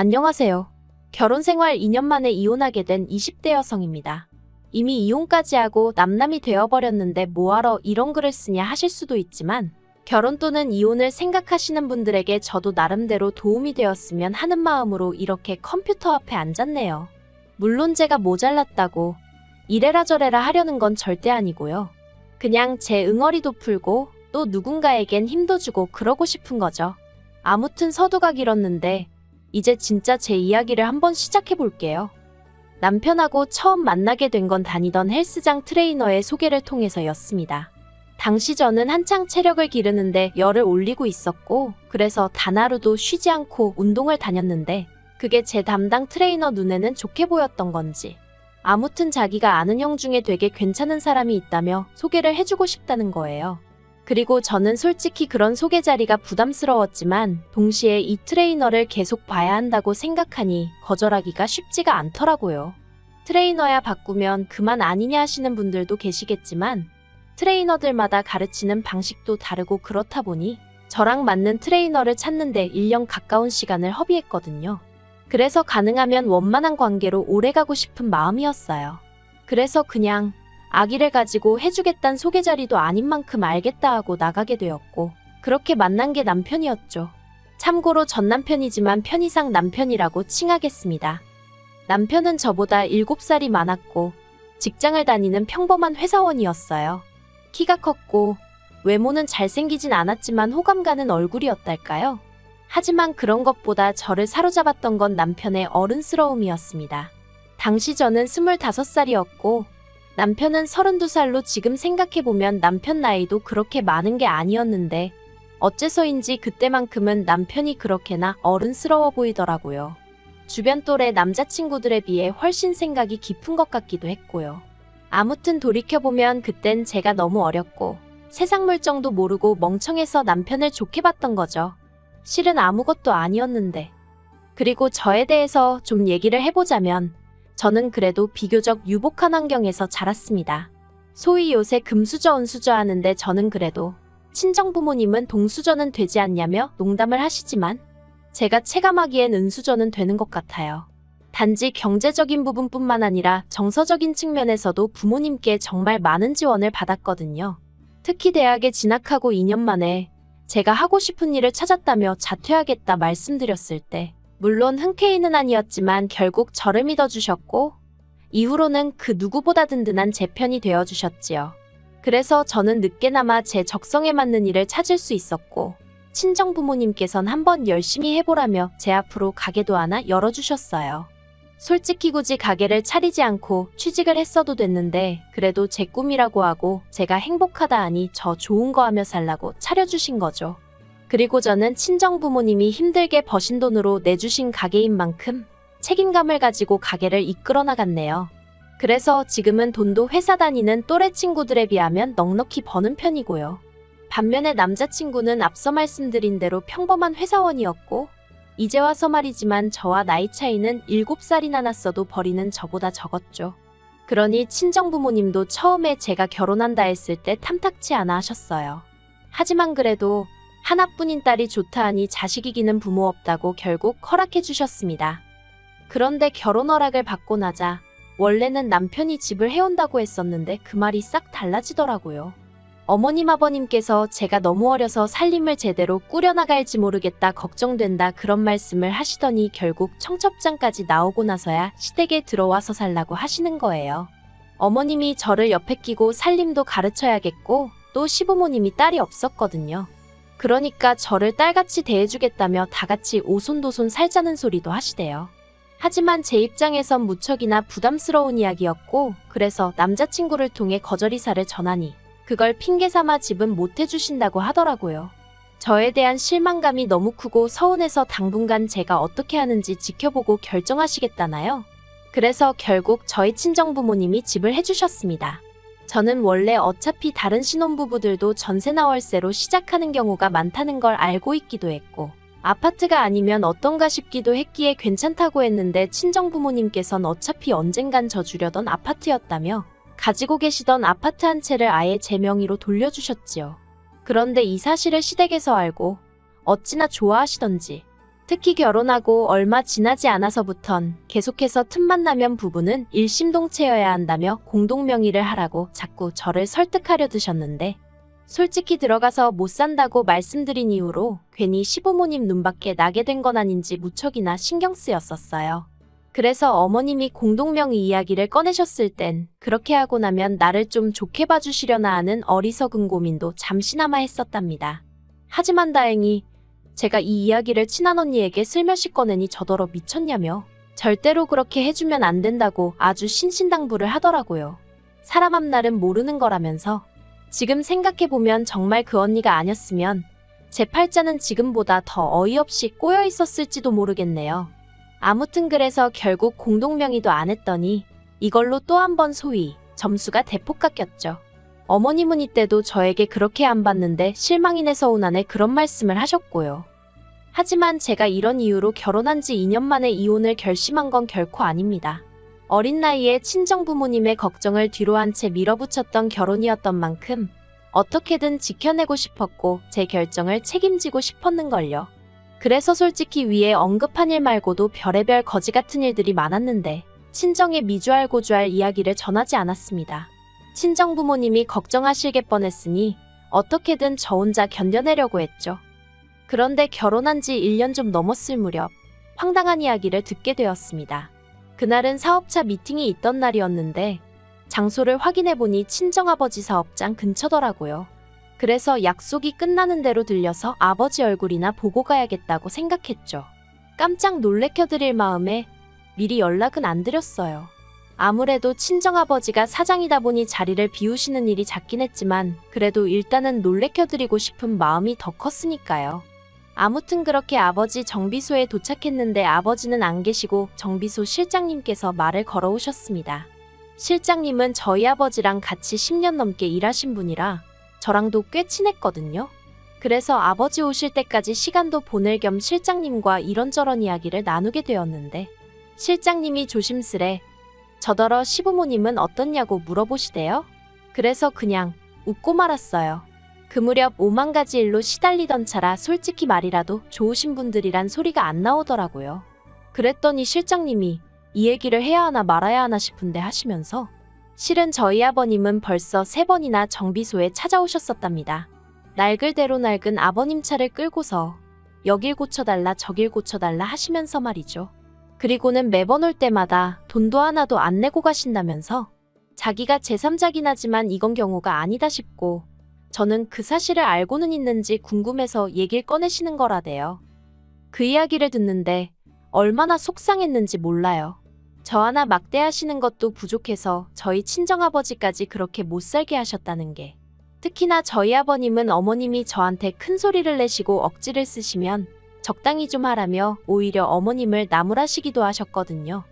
안녕하세요. 결혼 생활 2년 만에 이혼하게 된 20대 여성입니다. 이미 이혼까지 하고 남남이 되어버렸는데 뭐하러 이런 글을 쓰냐 하실 수도 있지만 결혼 또는 이혼을 생각하시는 분들에게 저도 나름대로 도움이 되었으면 하는 마음으로 이렇게 컴퓨터 앞에 앉았네요. 물론 제가 모자랐다고 이래라 저래라 하려는 건 절대 아니고요. 그냥 제 응어리도 풀고 또 누군가에겐 힘도 주고 그러고 싶은 거죠. 아무튼 서두가 길었는데 이제 진짜 제 이야기를 한번 시작해 볼게요. 남편하고 처음 만나게 된 건 다니던 헬스장 트레이너의 소개를 통해서였습니다. 당시 저는 한창 체력을 기르는데 열을 올리고 있었고 그래서 단 하루도 쉬지 않고 운동을 다녔는데 그게 제 담당 트레이너 눈에는 좋게 보였던 건지 아무튼 자기가 아는 형 중에 되게 괜찮은 사람이 있다며 소개를 해주고 싶다는 거예요. 그리고 저는 솔직히 그런 소개 자리가 부담스러웠지만 동시에 이 트레이너를 계속 봐야 한다고 생각하니 거절하기가 쉽지가 않더라고요. 트레이너야 바꾸면 그만 아니냐 하시는 분들도 계시겠지만 트레이너들마다 가르치는 방식도 다르고 그렇다 보니 저랑 맞는 트레이너를 찾는데 1년 가까운 시간을 허비했거든요. 그래서 가능하면 원만한 관계로 오래가고 싶은 마음이었어요. 그래서 그냥 아기를 가지고 해주겠단 소개 자리도 아닌 만큼 알겠다 하고 나가게 되었고 그렇게 만난 게 남편이었죠. 참고로 전 남편이지만 편의상 남편이라고 칭하겠습니다. 남편은 저보다 7살이 많았고 직장을 다니는 평범한 회사원이었어요. 키가 컸고 외모는 잘생기진 않았지만 호감 가는 얼굴이었달까요? 하지만 그런 것보다 저를 사로잡았던 건 남편의 어른스러움이었습니다. 당시 저는 25살이었고 남편은 32살로 지금 생각해보면 남편 나이도 그렇게 많은 게 아니었는데 어째서인지 그때만큼은 남편이 그렇게나 어른스러워 보이더라고요. 주변 또래 남자친구들에 비해 훨씬 생각이 깊은 것 같기도 했고요. 아무튼 돌이켜보면 그땐 제가 너무 어렸고 세상 물정도 모르고 멍청해서 남편을 좋게 봤던 거죠. 실은 아무것도 아니었는데. 그리고 저에 대해서 좀 얘기를 해보자면 저는 그래도 비교적 유복한 환경에서 자랐습니다. 소위 요새 금수저 은수저 하는데 저는 그래도 친정부모님은 동수저는 되지 않냐며 농담을 하시지만 제가 체감하기엔 은수저는 되는 것 같아요. 단지 경제적인 부분뿐만 아니라 정서적인 측면에서도 부모님께 정말 많은 지원을 받았거든요. 특히 대학에 진학하고 2년 만에 제가 하고 싶은 일을 찾았다며 자퇴하겠다 말씀드렸을 때 물론 흔쾌히는 아니었지만 결국 저를 믿어주셨고 이후로는 그 누구보다 든든한 제 편이 되어주셨지요. 그래서 저는 늦게나마 제 적성에 맞는 일을 찾을 수 있었고 친정 부모님께선 한번 열심히 해보라며 제 앞으로 가게도 하나 열어주셨어요. 솔직히 굳이 가게를 차리지 않고 취직을 했어도 됐는데 그래도 제 꿈이라고 하고 제가 행복하다 하니 저 좋은 거 하며 살라고 차려주신 거죠. 그리고 저는 친정부모님이 힘들게 버신 돈으로 내주신 가게인 만큼 책임감을 가지고 가게를 이끌어 나갔네요. 그래서 지금은 돈도 회사 다니는 또래 친구들에 비하면 넉넉히 버는 편이고요. 반면에 남자친구는 앞서 말씀드린 대로 평범한 회사원이었고 이제 와서 말이지만 저와 나이 차이는 7살이나 났어도 벌이는 저보다 적었죠. 그러니 친정부모님도 처음에 제가 결혼한다 했을 때 탐탁치 않아 하셨어요. 하지만 그래도 하나뿐인 딸이 좋다 하니 자식 이기는 부모 없다고 결국 허락해 주셨습니다. 그런데 결혼 허락을 받고 나자 원래는 남편이 집을 해온다고 했었는데 그 말이 싹 달라지더라고요. 어머님 아버님께서 제가 너무 어려서 살림을 제대로 꾸려나갈지 모르겠다 걱정된다 그런 말씀을 하시더니 결국 청첩장까지 나오고 나서야 시댁에 들어와서 살라고 하시는 거예요. 어머님이 저를 옆에 끼고 살림도 가르쳐야겠고 또 시부모님이 딸이 없었거든요. 그러니까 저를 딸같이 대해주겠다며 다같이 오손도손 살자는 소리도 하시대요. 하지만 제 입장에선 무척이나 부담스러운 이야기였고 그래서 남자친구를 통해 거절이사를 전하니 그걸 핑계삼아 집은 못 해주신다고 하더라고요. 저에 대한 실망감이 너무 크고 서운해서 당분간 제가 어떻게 하는지 지켜보고 결정하시겠다나요? 그래서 결국 저희 친정부모님이 집을 해주셨습니다. 저는 원래 어차피 다른 신혼부부들도 전세나 월세로 시작하는 경우가 많다는 걸 알고 있기도 했고 아파트가 아니면 어떤가 싶기도 했기에 괜찮다고 했는데 친정부모님께선 어차피 언젠간 저 주려던 아파트였다며 가지고 계시던 아파트 한 채를 아예 제 명의로 돌려주셨지요. 그런데 이 사실을 시댁에서 알고 어찌나 좋아하시던지 특히 결혼하고 얼마 지나지 않아서부턴 계속해서 틈만 나면 부부는 일심동체여야 한다며 공동명의를 하라고 자꾸 저를 설득하려 드셨는데 솔직히 들어가서 못 산다고 말씀드린 이후로 괜히 시부모님 눈밖에 나게 된 건 아닌지 무척이나 신경 쓰였었어요. 그래서 어머님이 공동명의 이야기를 꺼내셨을 땐 그렇게 하고 나면 나를 좀 좋게 봐주시려나 하는 어리석은 고민도 잠시나마 했었답니다. 하지만 다행히 제가 이 이야기를 친한 언니에게 슬며시 꺼내니 저더러 미쳤냐며 절대로 그렇게 해주면 안 된다고 아주 신신당부를 하더라고요. 사람 앞날은 모르는 거라면서 지금 생각해보면 정말 그 언니가 아니었으면 제 팔자는 지금보다 더 어이없이 꼬여 있었을지도 모르겠네요. 아무튼 그래서 결국 공동명의도 안 했더니 이걸로 또 한 번 소위 점수가 대폭 깎였죠. 어머님은 이때도 저에게 그렇게 안 봤는데 실망이네 서운하네 그런 말씀을 하셨고요. 하지만 제가 이런 이유로 결혼한 지 2년 만에 이혼을 결심한 건 결코 아닙니다. 어린 나이에 친정부모님의 걱정을 뒤로한 채 밀어붙였던 결혼이었던 만큼 어떻게든 지켜내고 싶었고 제 결정을 책임지고 싶었는걸요. 그래서 솔직히 위에 언급한 일 말고도 별의별 거지 같은 일들이 많았는데 친정에 미주알고주알 이야기를 전하지 않았습니다. 친정부모님이 걱정하실게 뻔했으니 어떻게든 저 혼자 견뎌내려고 했죠. 그런데 결혼한 지 1년 좀 넘었을 무렵 황당한 이야기를 듣게 되었습니다. 그날은 사업차 미팅이 있던 날이었는데 장소를 확인해보니 친정아버지 사업장 근처더라고요. 그래서 약속이 끝나는 대로 들려서 아버지 얼굴이나 보고 가야겠다고 생각했죠. 깜짝 놀래켜드릴 마음에 미리 연락은 안 드렸어요. 아무래도 친정아버지가 사장이다 보니 자리를 비우시는 일이 잦긴 했지만 그래도 일단은 놀래켜드리고 싶은 마음이 더 컸으니까요. 아무튼 그렇게 아버지 정비소에 도착했는데 아버지는 안 계시고 정비소 실장님께서 말을 걸어오셨습니다. 실장님은 저희 아버지랑 같이 10년 넘게 일하신 분이라 저랑도 꽤 친했거든요. 그래서 아버지 오실 때까지 시간도 보낼 겸 실장님과 이런저런 이야기를 나누게 되었는데 실장님이 조심스레 저더러 시부모님은 어떻냐고 물어보시대요. 그래서 그냥 웃고 말았어요. 그 무렵 5만 가지 일로 시달리던 차라 솔직히 말이라도 좋으신 분들이란 소리가 안 나오더라고요. 그랬더니 실장님이 이 얘기를 해야 하나 말아야 하나 싶은데 하시면서 실은 저희 아버님은 벌써 3번이나 정비소에 찾아오셨었답니다. 낡을대로 낡은 아버님 차를 끌고서 여길 고쳐달라 저길 고쳐달라 하시면서 말이죠. 그리고는 매번 올 때마다 돈도 하나도 안 내고 가신다면서 자기가 제3자긴 하지만 이건 경우가 아니다 싶고 저는 그 사실을 알고는 있는지 궁금해서 얘기를 꺼내시는 거라대요. 그 이야기를 듣는데 얼마나 속상했는지 몰라요. 저 하나 막대하시는 것도 부족해서 저희 친정아버지까지 그렇게 못살게 하셨다는 게. 특히나 저희 아버님은 어머님이 저한테 큰 소리를 내시고 억지를 쓰시면 적당히 좀 하라며 오히려 어머님을 나무라시기도 하셨거든요.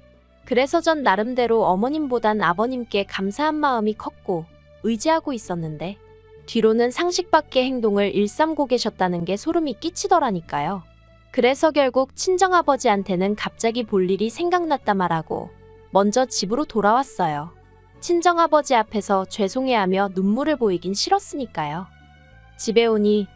그래서 전 나름대로 어머님보단 아버님께 감사한 마음이 컸고 의지하고 있었는데 뒤로는 상식 밖의 행동을 일삼고 계셨다는 게 소름이 끼치더라니까요. 그래서 결국 친정아버지한테는 갑자기 볼 일이 생각났다 말하고 먼저 집으로 돌아왔어요. 친정아버지 앞에서 죄송해하며 눈물을 보이긴 싫었으니까요. 집에 오니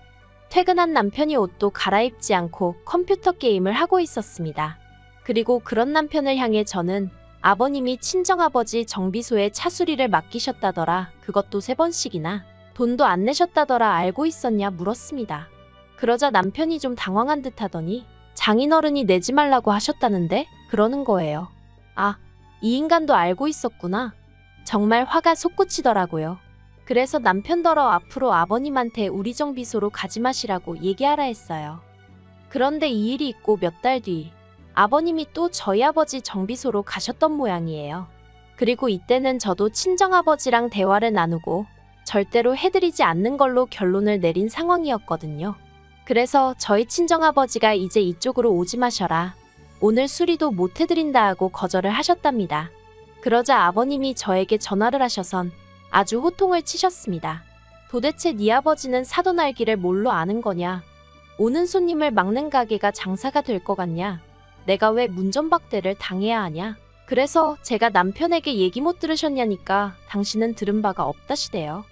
퇴근한 남편이 옷도 갈아입지 않고 컴퓨터 게임을 하고 있었습니다. 그리고 그런 남편을 향해 저는 아버님이 친정아버지 정비소에 차 수리를 맡기셨다더라. 그것도 3번씩이나. 돈도 안 내셨다더라. 알고 있었냐 물었습니다. 그러자 남편이 좀 당황한 듯 하더니 장인어른이 내지 말라고 하셨다는데? 그러는 거예요. 아, 이 인간도 알고 있었구나. 정말 화가 솟구치더라고요. 그래서 남편더러 앞으로 아버님한테 우리 정비소로 가지 마시라고 얘기하라 했어요. 그런데 이 일이 있고 몇 달 뒤 아버님이 또 저희 아버지 정비소로 가셨던 모양이에요. 그리고 이때는 저도 친정아버지랑 대화를 나누고 절대로 해드리지 않는 걸로 결론을 내린 상황이었거든요. 그래서 저희 친정아버지가 이제 이쪽으로 오지 마셔라. 오늘 수리도 못 해드린다 하고 거절을 하셨답니다. 그러자 아버님이 저에게 전화를 하셔선 아주 호통을 치셨습니다. 도대체 네 아버지는 사돈 알기를 뭘로 아는 거냐? 오는 손님을 막는 가게가 장사가 될 것 같냐? 내가 왜 문전박대를 당해야 하냐? 그래서 제가 남편에게 얘기 못 들으셨냐니까 당신은 들은 바가 없다시대요.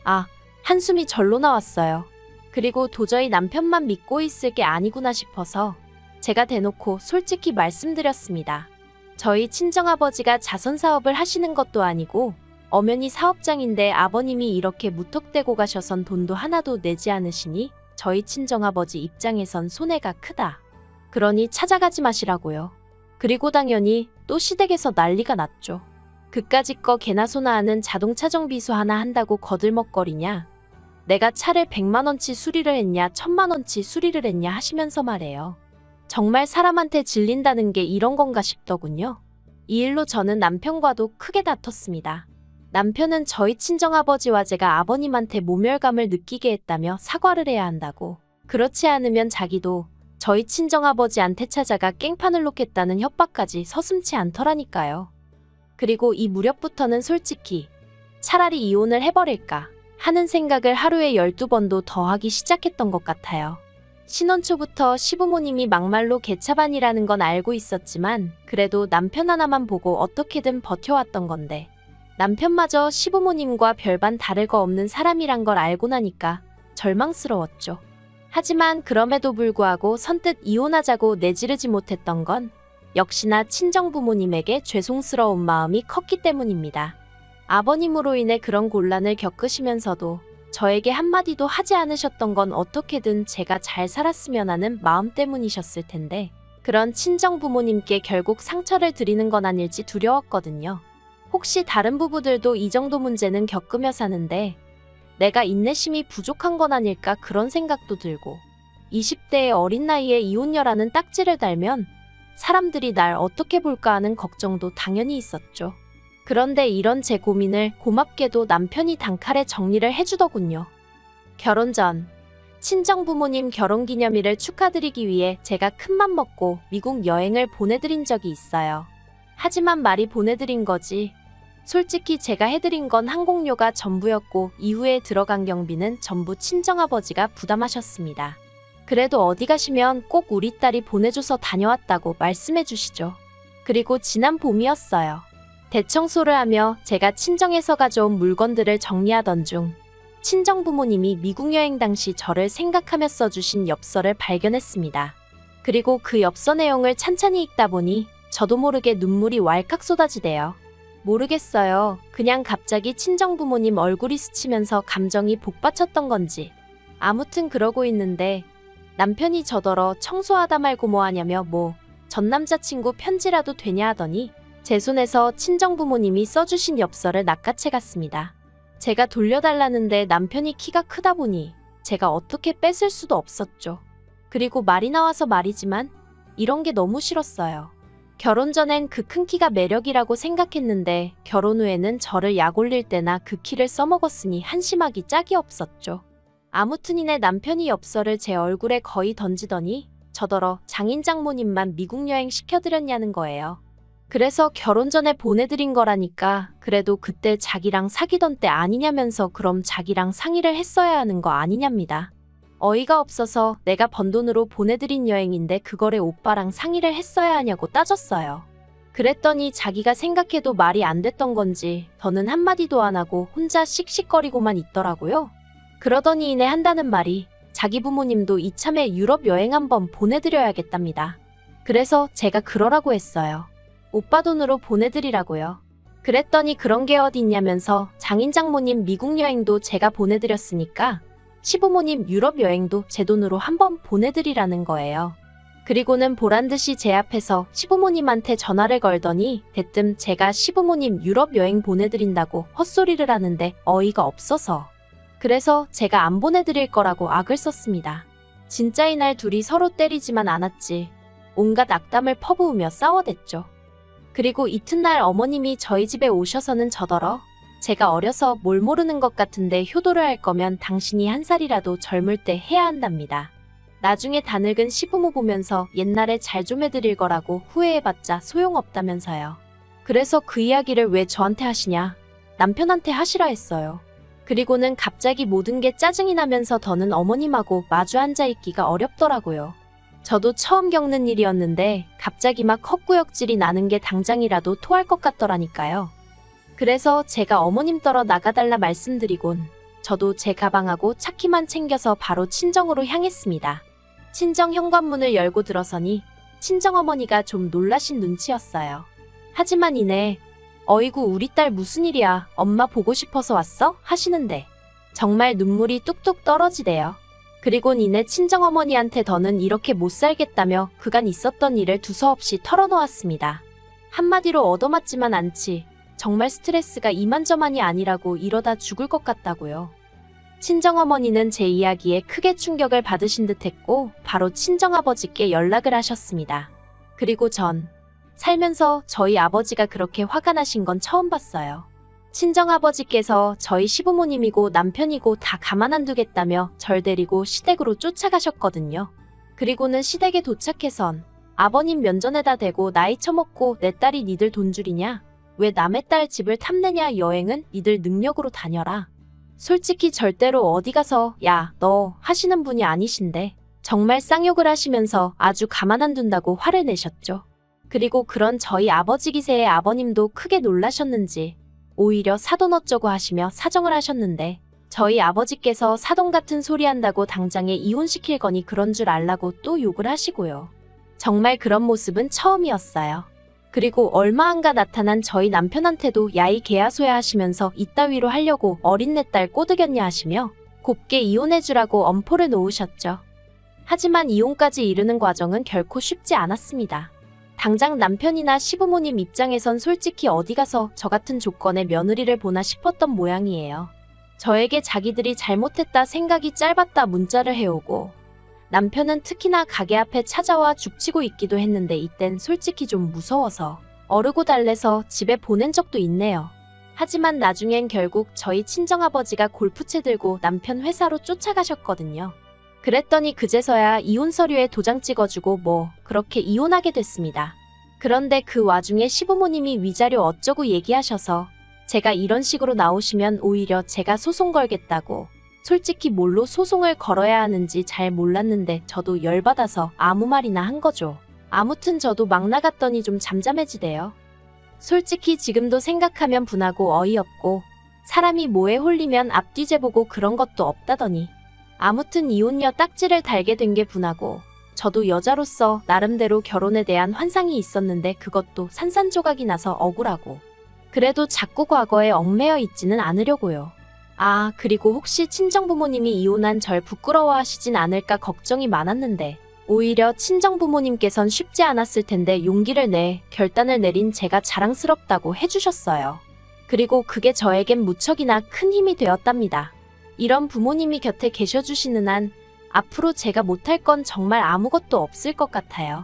아, 한숨이 절로 나왔어요. 그리고 도저히 남편만 믿고 있을 게 아니구나 싶어서 제가 대놓고 솔직히 말씀드렸습니다. 저희 친정아버지가 자선사업을 하시는 것도 아니고 엄연히 사업장인데 아버님이 이렇게 무턱대고 가셔선 돈도 하나도 내지 않으시니 저희 친정아버지 입장에선 손해가 크다. 그러니 찾아가지 마시라고요. 그리고 당연히 또 시댁에서 난리가 났죠. 그까짓 거 개나 소나 하는 자동차 정비소 하나 한다고 거들먹거리냐. 내가 차를 100만원치 수리를 했냐 1000만원치 수리를 했냐 하시면서 말해요. 정말 사람한테 질린다는 게 이런 건가 싶더군요. 이 일로 저는 남편과도 크게 다퉜습니다. 남편은 저희 친정아버지와 제가 아버님한테 모멸감을 느끼게 했다며 사과를 해야 한다고. 그렇지 않으면 자기도 저희 친정아버지한테 찾아가 깽판을 놓겠다는 협박까지 서슴지 않더라니까요. 그리고 이 무렵부터는 솔직히 차라리 이혼을 해버릴까 하는 생각을 하루에 12번도 더 하기 시작했던 것 같아요. 신혼 초부터 시부모님이 막말로 개차반이라는 건 알고 있었지만 그래도 남편 하나만 보고 어떻게든 버텨왔던 건데 남편마저 시부모님과 별반 다를 거 없는 사람이란 걸 알고 나니까 절망스러웠죠. 하지만 그럼에도 불구하고 선뜻 이혼하자고 내지르지 못했던 건 역시나 친정부모님에게 죄송스러운 마음이 컸기 때문입니다. 아버님으로 인해 그런 곤란을 겪으시면서도 저에게 한마디도 하지 않으셨던 건 어떻게든 제가 잘 살았으면 하는 마음 때문이셨을 텐데 그런 친정부모님께 결국 상처를 드리는 건 아닐지 두려웠거든요. 혹시 다른 부부들도 이 정도 문제는 겪으며 사는데 내가 인내심이 부족한 건 아닐까 그런 생각도 들고 20대의 어린 나이에 이혼녀라는 딱지를 달면 사람들이 날 어떻게 볼까 하는 걱정도 당연히 있었죠. 그런데 이런 제 고민을 고맙게도 남편이 단칼에 정리를 해주더군요. 결혼 전 친정부모님 결혼기념일을 축하드리기 위해 제가 큰맘 먹고 미국 여행을 보내드린 적이 있어요. 하지만 말이 보내드린 거지. 솔직히 제가 해드린 건 항공료가 전부였고 이후에 들어간 경비는 전부 친정아버지가 부담하셨습니다. 그래도 어디 가시면 꼭 우리 딸이 보내줘서 다녀왔다고 말씀해 주시죠. 그리고 지난 봄이었어요. 대청소를 하며 제가 친정에서 가져온 물건들을 정리하던 중 친정부모님이 미국 여행 당시 저를 생각하며 써주신 엽서를 발견했습니다. 그리고 그 엽서 내용을 찬찬히 읽다 보니 저도 모르게 눈물이 왈칵 쏟아지대요. 모르겠어요. 그냥 갑자기 친정부모님 얼굴이 스치면서 감정이 복받쳤던 건지. 아무튼 그러고 있는데 남편이 저더러 청소하다 말고 뭐하냐며 전 남자친구 편지라도 되냐 하더니 제 손에서 친정부모님이 써주신 엽서를 낚아채 갔습니다. 제가 돌려달라는데 남편이 키가 크다 보니 제가 어떻게 뺏을 수도 없었죠. 그리고 말이 나와서 말이지만 이런 게 너무 싫었어요. 결혼 전엔 그 큰 키가 매력이라고 생각했는데 결혼 후에는 저를 약 올릴 때나 그 키를 써먹었으니 한심하기 짝이 없었죠. 아무튼 이내 남편이 엽서를 제 얼굴에 거의 던지더니 저더러 장인 장모님만 미국 여행 시켜드렸냐는 거예요. 그래서 결혼 전에 보내드린 거라니까 그래도 그때 자기랑 사귀던 때 아니냐면서 그럼 자기랑 상의를 했어야 하는 거 아니냐입니다. 어이가 없어서 내가 번 돈으로 보내드린 여행인데 그거를 오빠랑 상의를 했어야 하냐고 따졌어요. 그랬더니 자기가 생각해도 말이 안 됐던 건지 더는 한마디도 안 하고 혼자 씩씩거리고만 있더라고요. 그러더니 이내 한다는 말이 자기 부모님도 이참에 유럽 여행 한번 보내드려야겠답니다. 그래서 제가 그러라고 했어요. 오빠 돈으로 보내드리라고요. 그랬더니 그런 게 어디 있냐면서 장인 장모님 미국 여행도 제가 보내드렸으니까 시부모님 유럽 여행도 제 돈으로 한번 보내드리라는 거예요. 그리고는 보란듯이 제 앞에서 시부모님한테 전화를 걸더니 대뜸 제가 시부모님 유럽 여행 보내드린다고 헛소리를 하는데 어이가 없어서 그래서 제가 안 보내드릴 거라고 악을 썼습니다. 진짜 이날 둘이 서로 때리지만 않았지. 온갖 악담을 퍼부으며 싸워댔죠. 그리고 이튿날 어머님이 저희 집에 오셔서는 저더러 제가 어려서 뭘 모르는 것 같은데 효도를 할 거면 당신이 한 살이라도 젊을 때 해야 한답니다. 나중에 다 늙은 시부모 보면서 옛날에 잘 좀 해드릴 거라고 후회해봤자 소용없다면서요. 그래서 그 이야기를 왜 저한테 하시냐? 남편한테 하시라 했어요. 그리고는 갑자기 모든 게 짜증이 나면서 더는 어머님하고 마주 앉아있기가 어렵더라고요. 저도 처음 겪는 일이었는데 갑자기 막 헛구역질이 나는 게 당장이라도 토할 것 같더라니까요. 그래서 제가 어머님 떨어 나가달라 말씀드리곤 저도 제 가방하고 차키만 챙겨서 바로 친정으로 향했습니다. 친정 현관문을 열고 들어서니 친정어머니가 좀 놀라신 눈치였어요. 하지만 이내 어이구 우리 딸 무슨 일이야 엄마 보고 싶어서 왔어? 하시는데 정말 눈물이 뚝뚝 떨어지대요. 그리고 니네 친정어머니한테 더는 이렇게 못 살겠다며 그간 있었던 일을 두서없이 털어놓았습니다. 한마디로 얻어맞지만 않지. 정말 스트레스가 이만저만이 아니라고 이러다 죽을 것 같다고요. 친정어머니는 제 이야기에 크게 충격을 받으신 듯했고 바로 친정아버지께 연락을 하셨습니다. 그리고 전 살면서 저희 아버지가 그렇게 화가 나신 건 처음 봤어요. 친정아버지께서 저희 시부모님이고 남편이고 다 가만 안 두겠다며 절 데리고 시댁으로 쫓아가셨거든요. 그리고는 시댁에 도착해선 아버님 면전에다 대고 나이 처먹고 내 딸이 니들 돈줄이냐? 왜 남의 딸 집을 탐내냐? 여행은 니들 능력으로 다녀라. 솔직히 절대로 어디 가서 야, 너 하시는 분이 아니신데 정말 쌍욕을 하시면서 아주 가만 안 둔다고 화를 내셨죠. 그리고 그런 저희 아버지 기세에 아버님도 크게 놀라셨는지 오히려 사돈 어쩌고 하시며 사정을 하셨는데 저희 아버지께서 사돈 같은 소리 한다고 당장에 이혼시킬 거니 그런 줄 알라고 또 욕을 하시고요. 정말 그런 모습은 처음이었어요. 그리고 얼마 안가 나타난 저희 남편한테도 야이 개야소야 하시면서 이따위로 하려고 어린 내 딸 꼬드겼냐 하시며 곱게 이혼해주라고 엄포를 놓으셨죠. 하지만 이혼까지 이르는 과정은 결코 쉽지 않았습니다. 당장 남편이나 시부모님 입장에선 솔직히 어디 가서 저 같은 조건의 며느리를 보나 싶었던 모양이에요. 저에게 자기들이 잘못했다 생각이 짧았다 문자를 해오고 남편은 특히나 가게 앞에 찾아와 죽치고 있기도 했는데 이땐 솔직히 좀 무서워서 어르고 달래서 집에 보낸 적도 있네요. 하지만 나중엔 결국 저희 친정아버지가 골프채 들고 남편 회사로 쫓아가셨거든요. 그랬더니 그제서야 이혼 서류에 도장 찍어주고 뭐 그렇게 이혼하게 됐습니다. 그런데 그 와중에 시부모님이 위자료 어쩌고 얘기하셔서 제가 이런 식으로 나오시면 오히려 제가 소송 걸겠다고 솔직히 뭘로 소송을 걸어야 하는지 잘 몰랐는데 저도 열받아서 아무 말이나 한 거죠. 아무튼 저도 막 나갔더니 좀 잠잠해지대요. 솔직히 지금도 생각하면 분하고 어이없고 사람이 뭐에 홀리면 앞뒤 재보고 그런 것도 없다더니 아무튼 이혼녀 딱지를 달게 된 게 분하고 저도 여자로서 나름대로 결혼에 대한 환상이 있었는데 그것도 산산조각이 나서 억울하고 그래도 자꾸 과거에 얽매여 있지는 않으려고요. 아, 그리고 혹시 친정부모님이 이혼한 절 부끄러워하시진 않을까 걱정이 많았는데 오히려 친정부모님께선 쉽지 않았을 텐데 용기를 내 결단을 내린 제가 자랑스럽다고 해주셨어요. 그리고 그게 저에겐 무척이나 큰 힘이 되었답니다. 이런 부모님이 곁에 계셔주시는 한 앞으로 제가 못할 건 정말 아무것도 없을 것 같아요.